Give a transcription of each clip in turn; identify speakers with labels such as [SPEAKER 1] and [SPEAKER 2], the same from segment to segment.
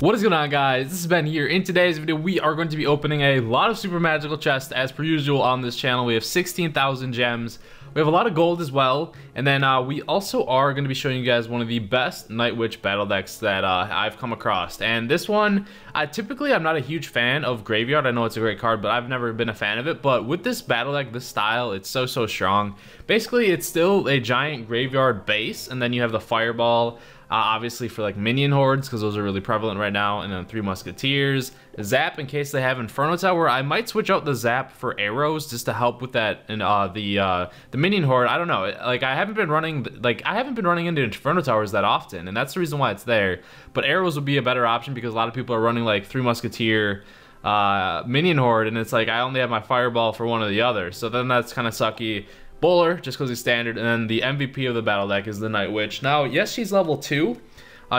[SPEAKER 1] What is going on, guys? This is Ben here. In today's video, we are going to be opening a lot of super magical chests as per usual on this channel. We have 16,000 gems. We have a lot of gold as well. And then we also are going to be showing you guys one of the best Night Witch battle decks that I've come across. And this one, typically I'm not a huge fan of Graveyard. I know it's a great card, but I've never been a fan of it. But with this battle deck, this style, it's so strong. Basically, it's still a giant Graveyard base, and then you have the Fireball. Obviously for like minion hordes, because those are really prevalent right now, and then 3 musketeers, Zap in case they have Inferno Tower. I might switch out the Zap for arrows just to help with that, and the minion horde. I don't know, like I haven't been running into Inferno Towers that often, and that's the reason why it's there. But arrows would be a better option because a lot of people are running like 3 musketeer minion horde, and it's like I only have my fireball for one or the other, so then that's kind of sucky. Bowler, just because he's standard, and then the MVP of the battle deck is the Night Witch. Now, yes, she's level 2.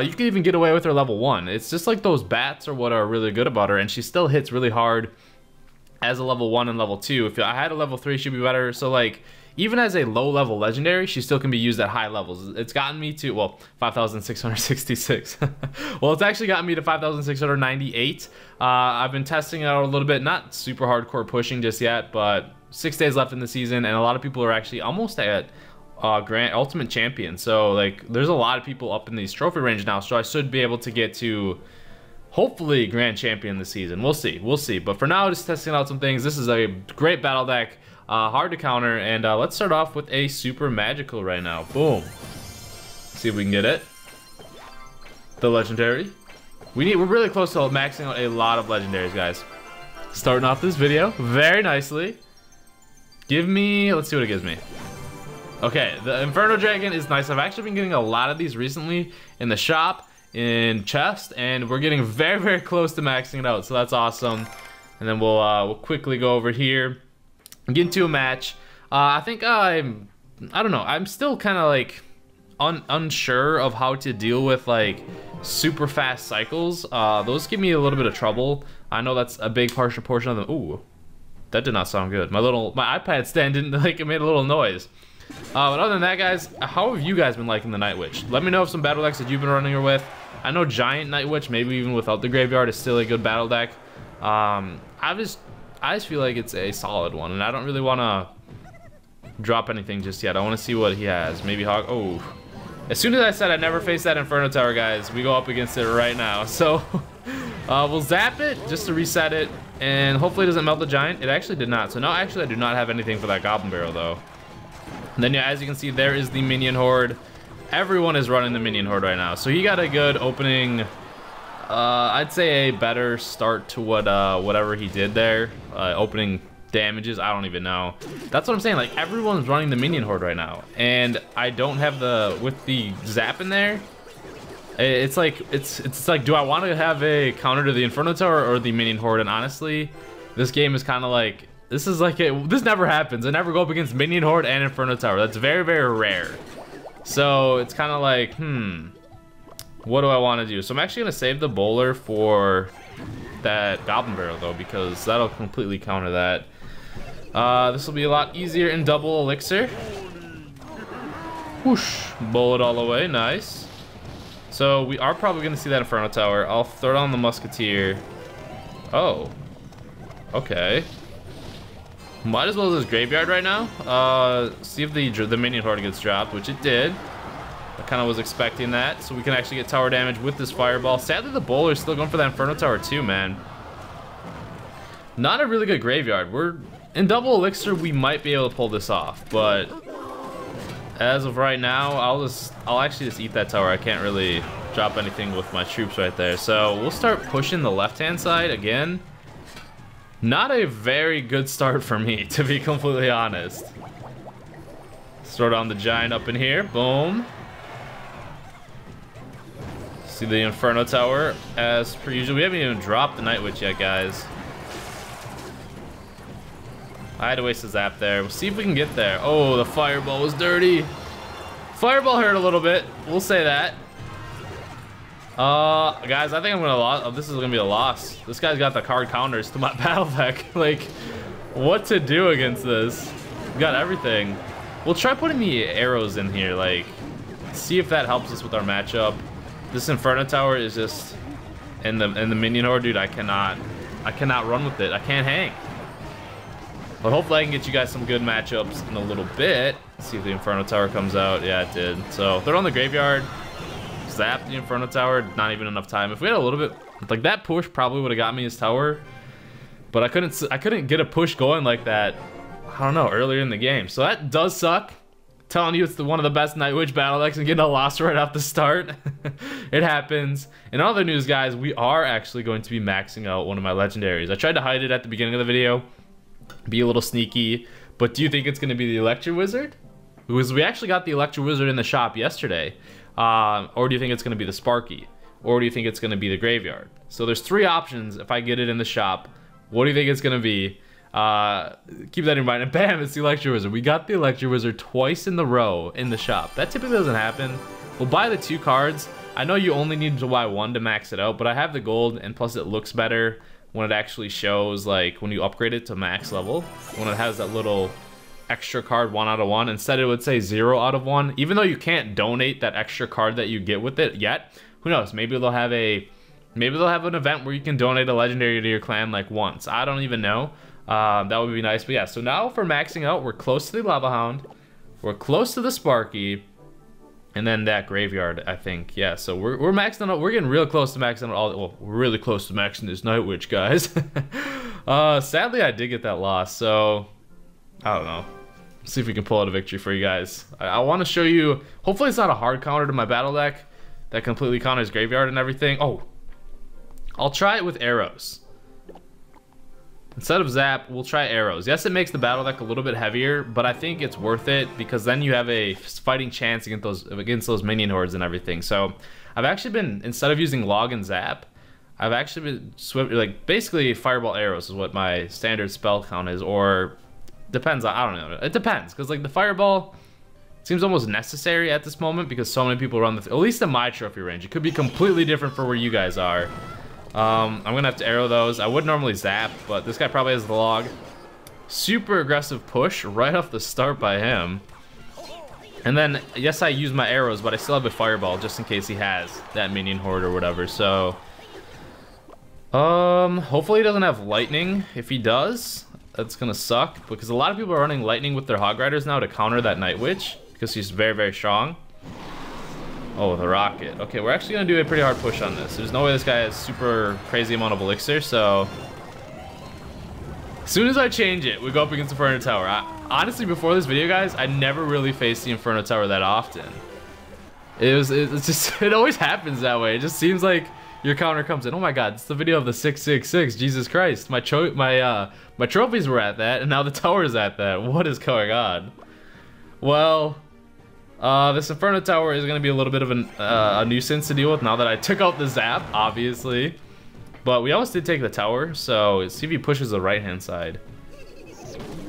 [SPEAKER 1] You can even get away with her level 1. It's just like those bats are what are really good about her, and she still hits really hard as a level 1 and level 2. If I had a level 3, she'd be better. So, like, even as a low-level legendary, she still can be used at high levels. It's gotten me to, well, 5,666. Well, it's actually gotten me to 5,698. I've been testing it out a little bit. Not super hardcore pushing just yet, but 6 days left in the season, and a lot of people are actually almost at Grand Ultimate Champion. So, like, there's a lot of people up in these trophy range now, so I should be able to get to, hopefully, Grand Champion this season. We'll see. But for now, just testing out some things. This is a great battle deck. Hard to counter, and let's start off with a super magical right now. Boom. See if we can get it. The legendary. We're really close to maxing out a lot of legendaries, guys. Starting off this video very nicely. Give me, let's see what it gives me. Okay, the Inferno Dragon is nice. I've actually been getting a lot of these recently in the shop, in chest, and we're getting very close to maxing it out, so that's awesome. And then we'll quickly go over here. Get into a match. I think I don't know. I'm still kind of like unsure of how to deal with like super fast cycles. Those give me a little bit of trouble. I know that's a big portion of them. Ooh, that did not sound good. My iPad stand didn't like, it made a little noise. But other than that, guys, how have you guys been liking the Night Witch? Let me know if some battle decks that you've been running her with. I know Giant Night Witch, maybe even without the Graveyard, is still a good battle deck. I just feel like it's a solid one, and I don't really want to drop anything just yet. I want to see what he has. Maybe Hog. Oh, as soon as I said I'd never face that Inferno Tower, guys, we go up against it right now. So we'll zap it just to reset it, and hopefully it doesn't melt the Giant. It actually did not. So now actually I do not have anything for that Goblin Barrel though. And then, yeah, as you can see, there is the Minion Horde. Everyone is running the Minion Horde right now. So he got a good opening. I'd say a better start to whatever he did there. Opening damages, I don't even know. That's what I'm saying. Like, everyone's running the Minion Horde right now, and I don't have with the Zap in there. It's like do I want to have a counter to the Inferno Tower or the Minion Horde? And honestly, this game is kind of like, this never happens. I never go up against Minion Horde and Inferno Tower. That's very rare. So it's kind of like, what do I want to do? So I'm actually going to save the Bowler for that Goblin Barrel, though, because that'll completely counter that. This will be a lot easier in double elixir. Whoosh. Bowl it all the way. Nice. So we are probably going to see that Inferno Tower. I'll throw it on the Musketeer. Oh. Okay. Might as well use Graveyard right now. See if the Minion Horde gets dropped, which it did. I kind of was expecting that, so we can actually get tower damage with this Fireball. Sadly, the Bowler is still going for that Inferno Tower too, man. Not a really good Graveyard. We're in double elixir. We might be able to pull this off, but as of right now, I'll actually just eat that tower. I can't really drop anything with my troops right there. So we'll start pushing the left-hand side again. Not a very good start for me, to be completely honest. Throw down the Giant up in here. Boom. See the Inferno Tower as per usual. We haven't even dropped the Night Witch yet, guys. I had to waste a zap there. We'll see if we can get there. Oh, the Fireball was dirty. Fireball hurt a little bit. We'll say that. Guys, I think I'm gonna lose. Oh, this is gonna be a loss. This guy's got the card counters to my battle deck. Like, what to do against this? We got everything. We'll try putting the arrows in here, like, see if that helps us with our matchup. This Inferno Tower is just And the minion horde, dude, I cannot run with it. I can't hang. But hopefully I can get you guys some good matchups in a little bit. Let's see if the Inferno Tower comes out. Yeah, it did. So they're on the graveyard. Zap the Inferno Tower. Not even enough time. If we had a little bit, like that push probably would have got me his tower. But I couldn't get a push going like that. I don't know, earlier in the game. So that does suck. Telling you it's one of the best Night Witch battle decks and getting a loss right off the start. It happens. In other news, guys, we are actually going to be maxing out one of my legendaries. I tried to hide it at the beginning of the video, be a little sneaky, but do you think it's going to be the Electro Wizard? Because we actually got the Electro Wizard in the shop yesterday. Or do you think it's going to be the Sparky? Or do you think it's going to be the Graveyard? So there's 3 options if I get it in the shop. What do you think it's going to be? Keep that in mind, and bam, it's the Electro Wizard. We got the Electro Wizard twice in the row in the shop. That typically doesn't happen. We'll buy the 2 cards. I know you only need to buy 1 to max it out, but I have the gold, and plus it looks better when it actually shows, like, when you upgrade it to max level, when it has that little extra card 1 out of 1. Instead, it would say 0 out of 1. Even though you can't donate that extra card that you get with it yet, who knows? Maybe they'll have an event where you can donate a legendary to your clan, like, once. I don't even know. That would be nice. But yeah, so now for maxing out, we're close to the Lava Hound, we're close to the Sparky, and then that Graveyard, I think. Yeah, so we're maxing out. We're getting real close to maxing out all. Well, we're really close to maxing this Night Witch, guys. Sadly, I did get that loss, so I don't know. Let's see if we can pull out a victory for you guys. I want to show you. Hopefully, it's not a hard counter to my battle deck that completely counters Graveyard and everything. Oh, I'll try it with arrows. Instead of Zap, we'll try arrows. Yes, it makes the battle deck a little bit heavier, but I think it's worth it because then you have a fighting chance against those minion hordes and everything. So I've actually been, instead of using Log and Zap, I've actually been like basically Fireball Arrows is what my standard spell count is, or depends on, I don't know. It depends because like the Fireball seems almost necessary at this moment because so many people run at least in my trophy range. It could be completely different for where you guys are. I'm gonna have to arrow those. I would normally Zap, but this guy probably has the Log. Super aggressive push right off the start by him. And then, yes, I use my arrows, but I still have a Fireball just in case he has that minion horde or whatever. So, hopefully he doesn't have Lightning. If he does, that's gonna suck because a lot of people are running Lightning with their Hog Riders now to counter that Night Witch because he's very, very strong. Oh, the rocket. Okay, we're actually gonna do a pretty hard push on this. There's no way this guy has super crazy amount of elixir, so as soon as I change it, we go up against the Inferno Tower. Honestly, before this video, guys, I never really faced the Inferno Tower that often. It's just, it always happens that way. It just seems like your counter comes in. Oh my god, it's the video of the 666. Jesus Christ. My trophies were at that, and now the tower is at that. What is going on? Well, this Inferno Tower is going to be a little bit of a nuisance to deal with now that I took out the Zap, obviously. But we almost did take the tower, so let's see if he pushes the right-hand side.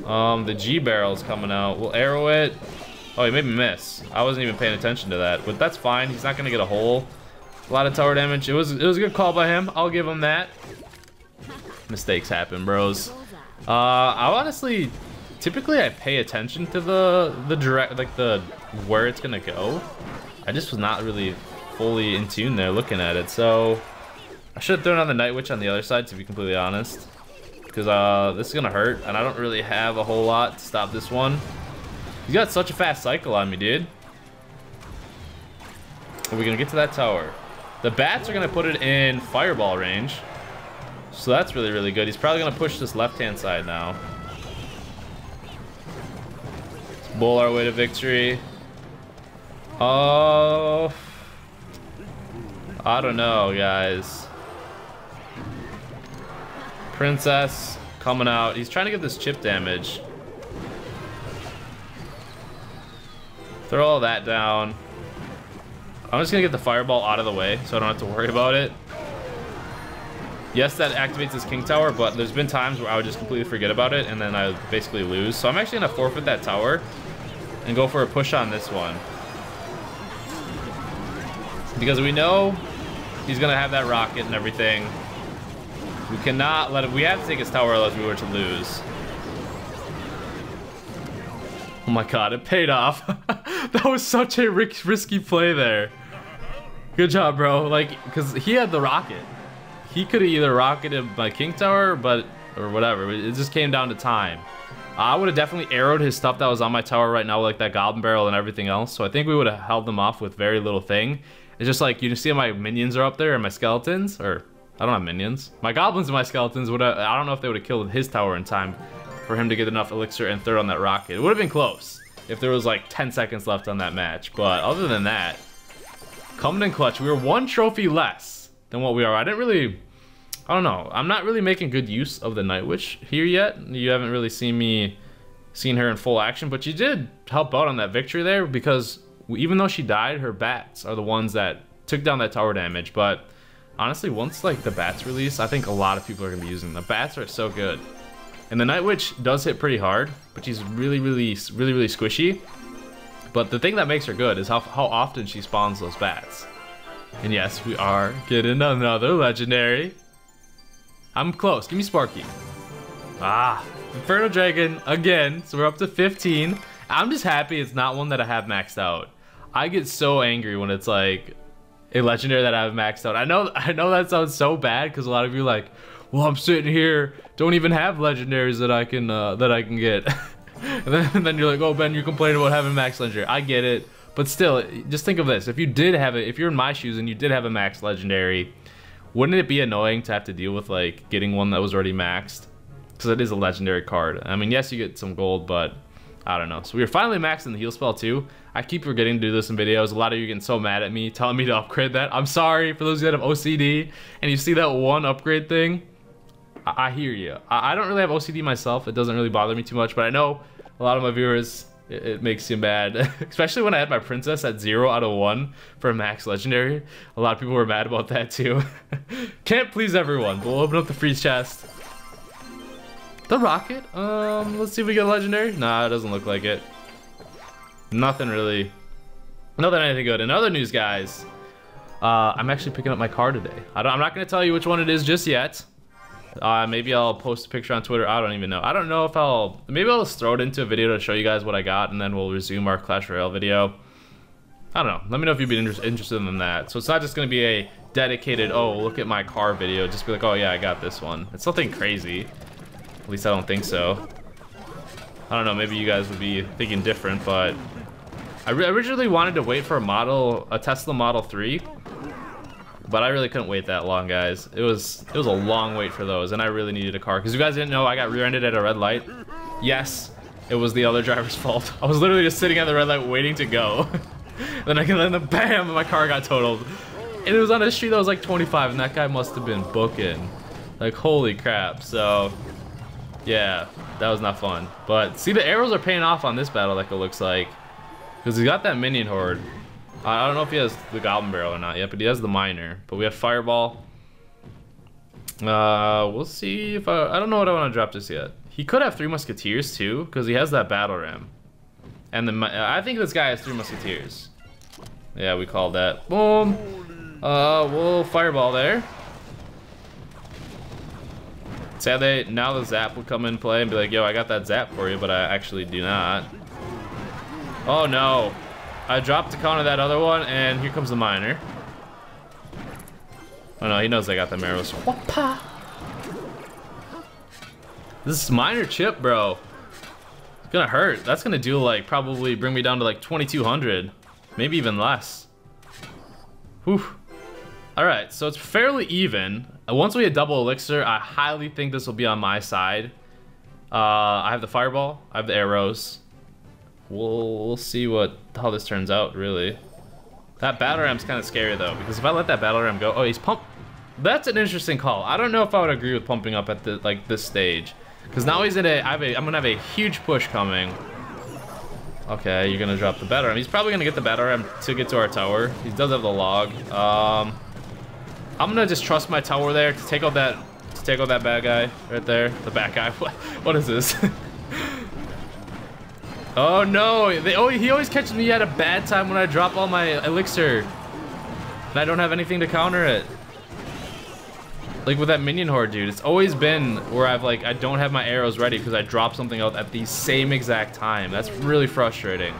[SPEAKER 1] The G barrel's coming out. We'll arrow it. Oh, he made me miss. I wasn't even paying attention to that, but that's fine. He's not going to get a hole. A lot of tower damage. It was a good call by him. I'll give him that. Mistakes happen, bros. I honestly, typically I pay attention to the direct, like the where it's gonna go. I just was not really fully in tune there looking at it, so I should have thrown on the Night Witch on the other side, to be completely honest, because this is gonna hurt, and I don't really have a whole lot to stop this one. He's got such a fast cycle on me, dude. Are we gonna get to that tower? The bats are gonna put it in fireball range, so that's really, really good. He's probably gonna push this left-hand side now. Let's bowl our way to victory. Oh, I don't know, guys. Princess coming out. He's trying to get this chip damage. Throw all that down. I'm just gonna get the fireball out of the way so I don't have to worry about it. Yes, that activates this king tower, but there's been times where I would just completely forget about it and then I would basically lose. So I'm actually gonna forfeit that tower and go for a push on this one. Because we know he's gonna have that rocket and everything. We cannot let it, we have to take his tower unless we were to lose. Oh my god, it paid off. That was such a risky play there. Good job, bro. Like, because he had the rocket. he could have either rocketed my King Tower, or whatever. It just came down to time. I would have definitely arrowed his stuff that was on my tower right now, like that Goblin Barrel and everything else. So I think we would have held them off with very little thing. It's just like, you see my minions are up there and my skeletons, or I don't have minions. My goblins and my skeletons would have, I don't know if they would have killed his tower in time for him to get enough elixir and third on that rocket. It would have been close if there was like 10 seconds left on that match. But other than that, coming in clutch, we were 1 trophy less than what we are. I don't know. I'm not really making good use of the Night Witch here yet. You haven't really seen her in full action, but you did help out on that victory there because even though she died, her bats are the ones that took down that tower damage. But honestly, once like the bats release, I think a lot of people are gonna be using them. The bats are so good. And the Night Witch does hit pretty hard, but she's really squishy. But the thing that makes her good is how often she spawns those bats. And yes, we are getting another legendary. I'm close. Give me Sparky. Ah, Inferno Dragon again. So we're up to 15. I'm just happy it's not one that I have maxed out. I get so angry when it's like a legendary that I have maxed out. I know that sounds so bad because a lot of you are like, well, I'm sitting here, don't even have legendaries that I can get. and then you're like, oh, Ben, you're complaining about having max legendary. I get it, but still, just think of this: if you did have it, if you're in my shoes and you did have a max legendary, wouldn't it be annoying to have to deal with like getting one that was already maxed? Because it is a legendary card. I mean, yes, you get some gold, but I don't know. So we were finally maxing the heal spell too. I keep forgetting to do this in videos. A lot of you getting so mad at me, telling me to upgrade that. I'm sorry for those of you that have OCD and you see that one upgrade thing. I hear you. I don't really have OCD myself. It doesn't really bother me too much, but I know a lot of my viewers, it makes you mad. Especially when I had my princess at 0 out of 1 for a max legendary. A lot of people were mad about that too. Can't please everyone, but we'll open up the freeze chest. The rocket? Let's see if we get a legendary. Nah, it doesn't look like it. Nothing really. Nothing anything good. In other news, guys, I'm actually picking up my car today. I'm not going to tell you which one it is just yet. Maybe I'll post a picture on Twitter. I don't even know. I don't know if maybe I'll just throw it into a video to show you guys what I got, and then we'll resume our Clash Royale video. I don't know. Let me know if you'd be interested in that. So it's not just going to be a dedicated, oh, look at my car video. Just be like, oh yeah, I got this one. It's nothing crazy. At least I don't think so. I don't know. Maybe you guys would be thinking different, but I originally wanted to wait for a Tesla Model 3. But I really couldn't wait that long, guys. It was a long wait for those, and I really needed a car. Because you guys didn't know I got rear-ended at a red light. Yes, it was the other driver's fault. I was literally just sitting at the red light waiting to go. then bam, my car got totaled. And it was on a street that was like 25, and that guy must have been booking. Like, holy crap. So, yeah, that was not fun. But, see, the arrows are paying off on this battle, like it looks like. Because he got that minion horde. I don't know if he has the Goblin Barrel or not yet, but he has the Miner. But we have Fireball. We'll see if I don't know what I want to drop just yet. He could have 3 Musketeers too, because he has that Battle Ram. And I think this guy has 3 Musketeers. Yeah, we called that. Boom. We'll Fireball there. Sadly, now the Zap will come in play and be like, yo, I got that Zap for you, but I actually do not. Oh no. I dropped to counter that other one, and here comes the Miner. Oh no, he knows I got them arrows. This Miner chip, bro. It's gonna hurt. That's gonna do like, probably bring me down to like 2,200. Maybe even less. Whew. Alright, so it's fairly even. Once we hit double elixir, I highly think this will be on my side. I have the Fireball, I have the arrows. We'll see how this turns out, really. That Battle Ram's kind of scary, though, because if I let that Battle Ram go... Oh, he's pumped. That's an interesting call. I don't know if I would agree with pumping up at this stage. Because now he's in I'm going to have a huge push coming. Okay, you're going to drop the Battle Ram. He's probably going to get the Battle Ram to get to our tower. He does have the log. I'm going to just trust my tower there to take out that bad guy right there. The bad guy. What is this? Oh no, he always catches me at a bad time when I drop all my elixir. And I don't have anything to counter it. Like with that minion horde, dude, it's always been where I don't have my arrows ready because I drop something out at the same exact time. That's really frustrating.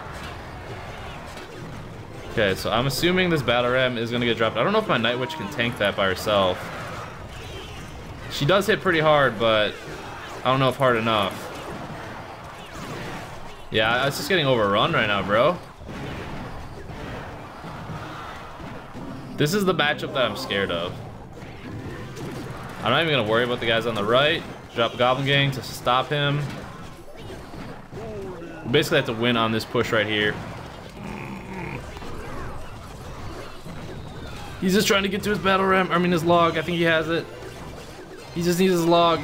[SPEAKER 1] Okay, so I'm assuming this Battle Ram is gonna get dropped. I don't know if my Night Witch can tank that by herself. She does hit pretty hard, but I don't know if hard enough. Yeah, it's just getting overrun right now, bro. This is the matchup that I'm scared of. I'm not even gonna worry about the guys on the right. Drop Goblin Gang to stop him. We basically have to win on this push right here. He's just trying to get to his battle ram. I mean his log. I think he has it. He just needs his log.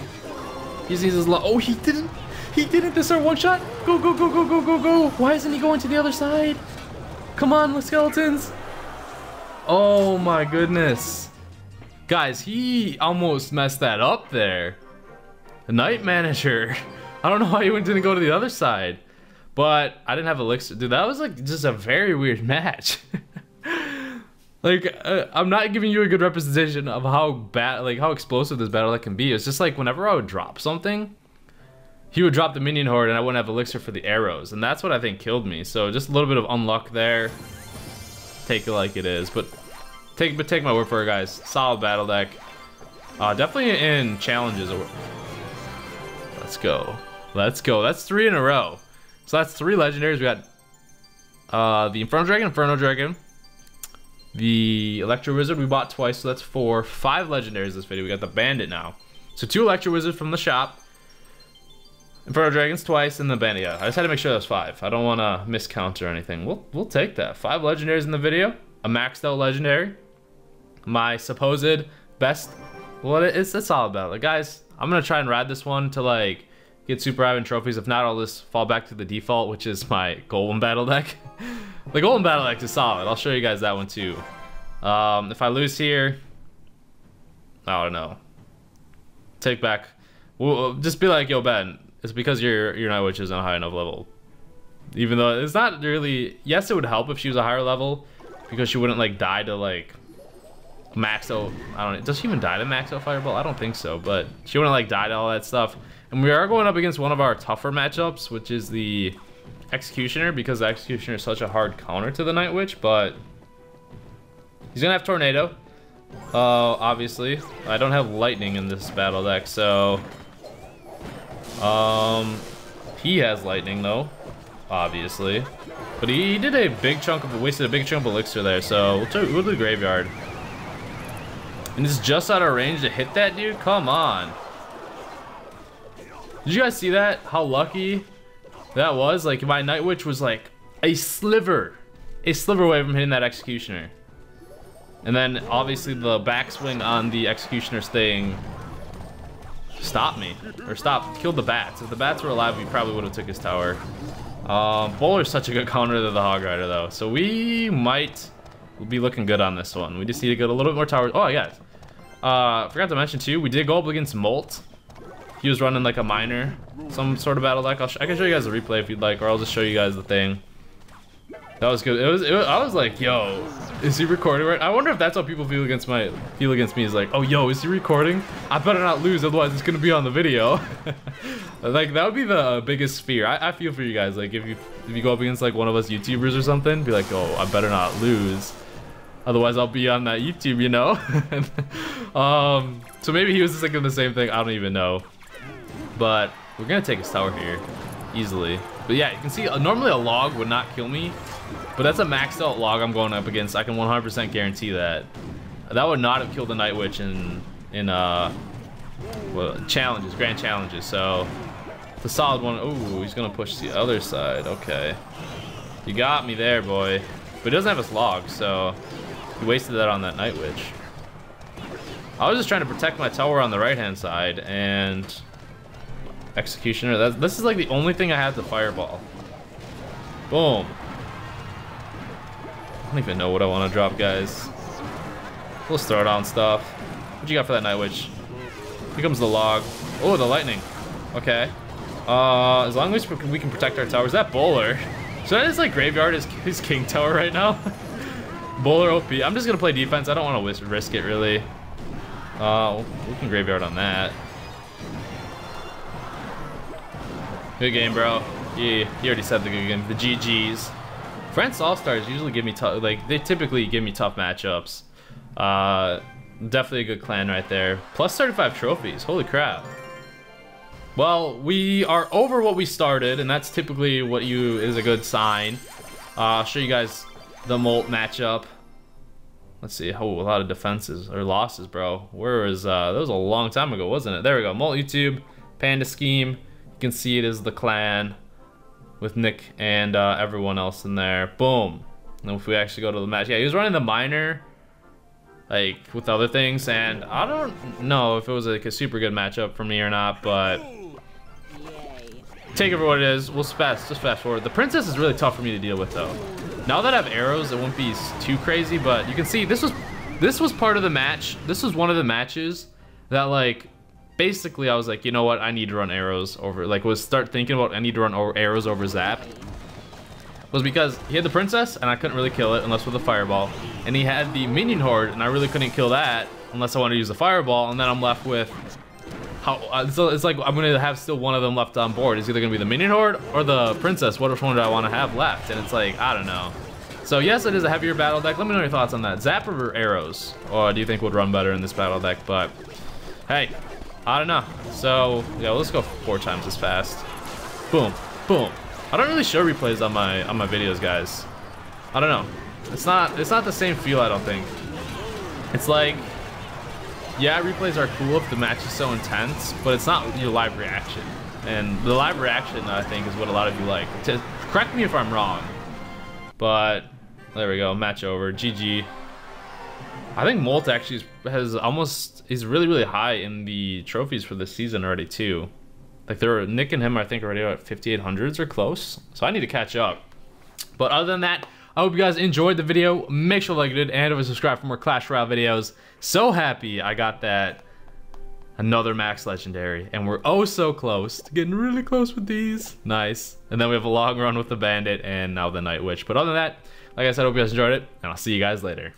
[SPEAKER 1] He just needs his log. Oh, he didn't. He didn't. This is our one shot. Go, go, go, go, go, go, go. Why isn't he going to the other side? Come on, skeletons. Oh my goodness. Guys, he almost messed that up there. The Night Manager. I don't know why he didn't go to the other side. But I didn't have elixir. Dude, that was like just a very weird match. Like, I'm not giving you a good representation of how bad, like how explosive this battle can be. It's just like whenever I would drop something, he would drop the minion horde and I wouldn't have elixir for the arrows. And that's what I think killed me. So just a little bit of unluck there. Take it like it is. But take my word for it, guys. Solid battle deck. Definitely in challenges. Let's go. Let's go. That's 3 in a row. So that's 3 legendaries. We got the Inferno Dragon. The Electro Wizard we bought twice, so that's 4. 5 legendaries this video. We got the Bandit now. So 2 Electro Wizards from the shop. Inferno Dragons twice, and the Bandit. Yeah, I just had to make sure that's 5. I don't want to miscount or anything. We'll take that. 5 legendaries in the video. A maxed out legendary. My supposed best. Well, it's a solid battle. Guys, I'm going to try and ride this one to like get super Ivan trophies. If not, I'll just fall back to the default, which is my Golem battle deck. The Golem battle deck is solid. I'll show you guys that one too. If I lose here, I don't know. Take back. We'll just be like, yo, Ben, it's because your Night Witch isn't a high enough level. Even though it's not really. Yes, it would help if she was a higher level, because she wouldn't like die to like max out. I don't know. Does she even die to max out Fireball? I don't think so, but she wouldn't like die to all that stuff. And we are going up against one of our tougher matchups, which is the Executioner, because the Executioner is such a hard counter to the Night Witch. But he's gonna have Tornado, obviously. I don't have Lightning in this battle deck, so he has Lightning though, obviously. But he did a big chunk of wasted a big chunk of elixir there, so we'll do the Graveyard. And it's just out of range to hit that dude. Come on! Did you guys see that? How lucky that was? Like, my Night Witch was like a sliver away from hitting that Executioner. And then obviously the backswing on the Executioner's thing stopped me, or killed the bats. If the bats were alive, we probably would have took his tower. Bowler's such a good counter to the Hog Rider though, so we might be looking good on this one. We just need to get a little bit more towers. Oh yeah, forgot to mention too, we did go up against Molt. He was running like a miner, some sort of battle deck. I can show you guys the replay if you'd like, or I'll just show you guys the thing. That was good. I was like, yo, is he recording right? I wonder if that's how people feel against me. Is like, oh, yo, is he recording? I better not lose, otherwise it's gonna be on the video. Like, that would be the biggest fear. I feel for you guys. Like, if you go up against like one of us YouTubers or something, be like, oh, I better not lose, otherwise I'll be on that YouTube, you know. So maybe he was just thinking the same thing. I don't even know. But we're gonna take his tower here easily. But yeah, you can see normally a log would not kill me, but that's a maxed out log I'm going up against. I can 100% guarantee that. That would not have killed the Night Witch in well, challenges, grand challenges. So it's a solid one. Oh, he's gonna push the other side. Okay, you got me there, boy. But he doesn't have his log, so he wasted that on that Night Witch. I was just trying to protect my tower on the right hand side, and Executioner, this is like the only thing I have to Fireball. Boom. I don't even know what I want to drop, guys. Let's throw down stuff. What you got for that Night Witch? Here comes the log. Oh, the lightning. Okay. As long as we can protect our towers. That Bowler. Should I just like Graveyard his King Tower right now? Bowler OP. I'm just gonna play defense. I don't want to risk it really. We can Graveyard on that. Good game, bro. Yeah, he already said the good game. The GGs. France All-Stars usually give me tough, like, they typically give me tough matchups. Definitely a good clan right there. Plus 35 trophies. Holy crap. Well, we are over what we started, and that's typically what is a good sign. I'll show you guys the Molt matchup. Let's see. Oh, a lot of defenses or losses, bro. Where is that was a long time ago, wasn't it? There we go. Molt YouTube, Panda Scheme. You can see it is the clan with Nick and everyone else in there. Boom. And if we actually go to the match, yeah, he was running the minor, like with other things, and I don't know if it was like a super good matchup for me or not, but take it for what it is. We'll just fast forward. The princess is really tough for me to deal with though. Now that I have arrows, it won't be too crazy, but you can see this was part of the match. This was one of the matches that, like, basically I was like, you know what, I need to run arrows over, like, start thinking about I need to run arrows over Zap. Was because he had the princess and I couldn't really kill it unless with a fireball, and he had the minion horde and I really couldn't kill that unless I wanted to use the fireball, and then I'm left with so it's like I'm gonna have still one of them left on board. It's either gonna be the minion horde or the princess. Which one do I want to have left? And it's like, I don't know. So yes, it is a heavier battle deck. Let me know your thoughts on that. Zap or arrows, or do you think would run better in this battle deck? But hey, I don't know. So yeah, let's go 4 times as fast. Boom, boom. I don't really show replays on my videos, guys. I don't know. It's not the same feel, I don't think. It's like, yeah, replays are cool if the match is so intense, but it's not your live reaction. And the live reaction, I think, is what a lot of you like. Correct me if I'm wrong, but there we go. Match over. GG. I think Molt actually he's really, really high in the trophies for this season already too. Like Nick and him, I think, already at 5800s or close. So I need to catch up. But other than that, I hope you guys enjoyed the video. Make sure to like it and subscribe for more Clash Royale videos. So happy I got that another max legendary, and we're oh so close to getting really close with these. Nice. And then we have a long run with the bandit and now the night witch. But other than that, like I said, I hope you guys enjoyed it, and I'll see you guys later.